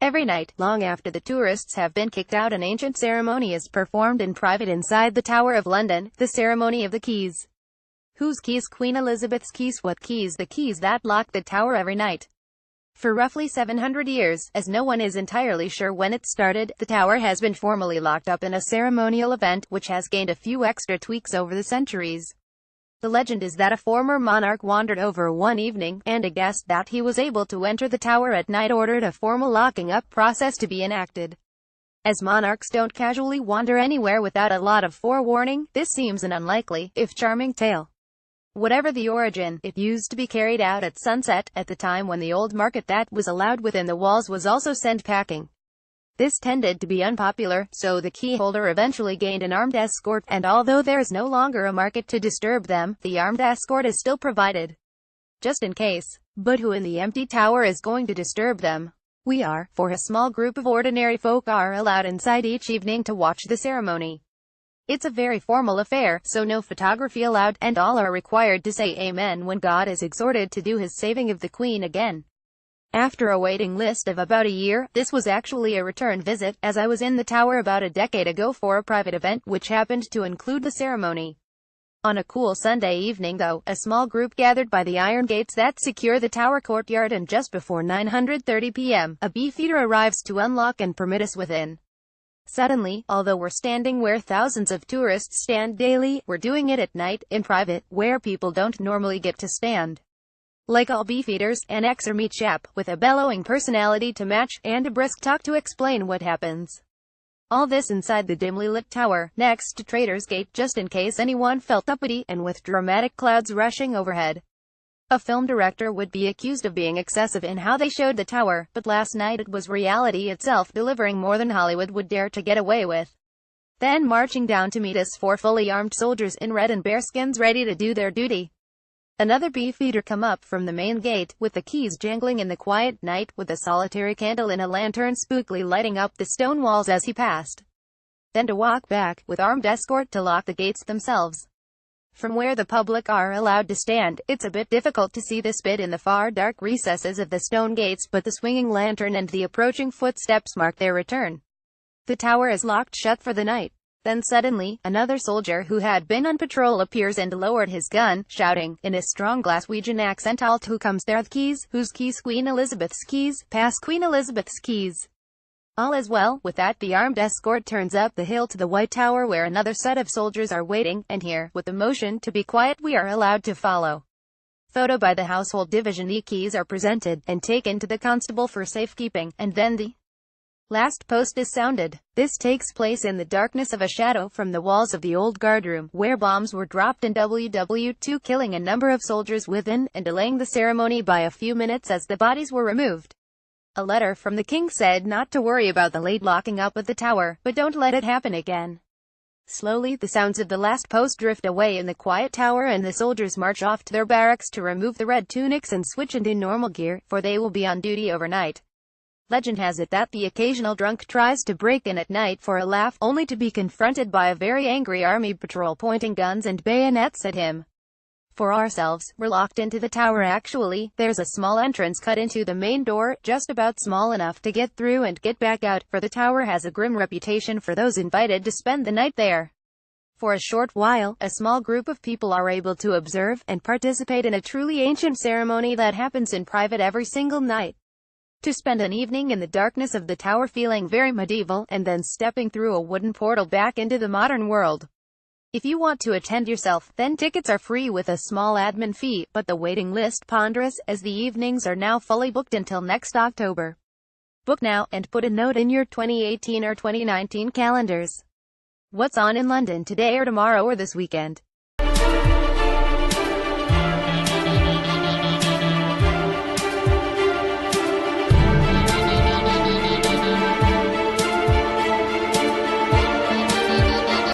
Every night, long after the tourists have been kicked out, an ancient ceremony is performed in private inside the Tower of London, the ceremony of the keys. Whose keys? Queen Elizabeth's keys. What keys? The keys that lock the tower every night. For roughly 700 years, as no one is entirely sure when it started, the tower has been formally locked up in a ceremonial event, which has gained a few extra tweaks over the centuries. The legend is that a former monarch wandered over one evening, and aghast that he was able to enter the tower at night ordered a formal locking up process to be enacted. As monarchs don't casually wander anywhere without a lot of forewarning, this seems an unlikely, if charming tale. Whatever the origin, it used to be carried out at sunset, at the time when the old market that was allowed within the walls was also sent packing. This tended to be unpopular, so the key holder eventually gained an armed escort, and although there is no longer a market to disturb them, the armed escort is still provided. Just in case. But who in the empty tower is going to disturb them? We are, for a small group of ordinary folk are allowed inside each evening to watch the ceremony. It's a very formal affair, so no photography allowed, and all are required to say amen when God is exhorted to do his saving of the Queen again. After a waiting list of about a year, this was actually a return visit, as I was in the tower about a decade ago for a private event, which happened to include the ceremony. On a cool Sunday evening though, a small group gathered by the iron gates that secure the tower courtyard, and just before 9:30 p.m., a beefeater arrives to unlock and permit us within. Suddenly, although we're standing where thousands of tourists stand daily, we're doing it at night, in private, where people don't normally get to stand. Like all beefeaters, an ex-army chap, with a bellowing personality to match, and a brisk talk to explain what happens. All this inside the dimly lit tower, next to Traitor's Gate, just in case anyone felt uppity, and with dramatic clouds rushing overhead. A film director would be accused of being excessive in how they showed the tower, but last night it was reality itself, delivering more than Hollywood would dare to get away with. Then marching down to meet us 4 fully armed soldiers in red and bearskins ready to do their duty. Another beefeater come up from the main gate, with the keys jangling in the quiet night, with a solitary candle in a lantern spookily lighting up the stone walls as he passed. Then to walk back, with armed escort to lock the gates themselves. From where the public are allowed to stand, it's a bit difficult to see this bit in the far dark recesses of the stone gates, but the swinging lantern and the approaching footsteps mark their return. The tower is locked shut for the night. Then suddenly, another soldier who had been on patrol appears and lowered his gun, shouting, in a strong Glaswegian accent, "Alt, who comes there? The keys? Whose keys? Queen Elizabeth's keys. Pass Queen Elizabeth's keys." All is well. With that, the armed escort turns up the hill to the White Tower, where another set of soldiers are waiting, and here, with the motion to be quiet, we are allowed to follow. Photo by the Household Division. The keys are presented, and taken to the constable for safekeeping, and then the last post is sounded. This takes place in the darkness of a shadow from the walls of the old guardroom, where bombs were dropped in WW2, killing a number of soldiers within, and delaying the ceremony by a few minutes as the bodies were removed. A letter from the king said not to worry about the late locking up of the tower, but don't let it happen again. Slowly, the sounds of the last post drift away in the quiet tower, and the soldiers march off to their barracks to remove the red tunics and switch into normal gear, for they will be on duty overnight. Legend has it that the occasional drunk tries to break in at night for a laugh, only to be confronted by a very angry army patrol pointing guns and bayonets at him. For ourselves, we're locked into the tower. Actually, there's a small entrance cut into the main door, just about small enough to get through and get back out, for the tower has a grim reputation for those invited to spend the night there. For a short while, a small group of people are able to observe and participate in a truly ancient ceremony that happens in private every single night. To spend an evening in the darkness of the tower feeling very medieval, and then stepping through a wooden portal back into the modern world. If you want to attend yourself, then tickets are free with a small admin fee, but the waiting list ponderous, as the evenings are now fully booked until next October. Book now, and put a note in your 2018 or 2019 calendars. What's on in London today or tomorrow or this weekend?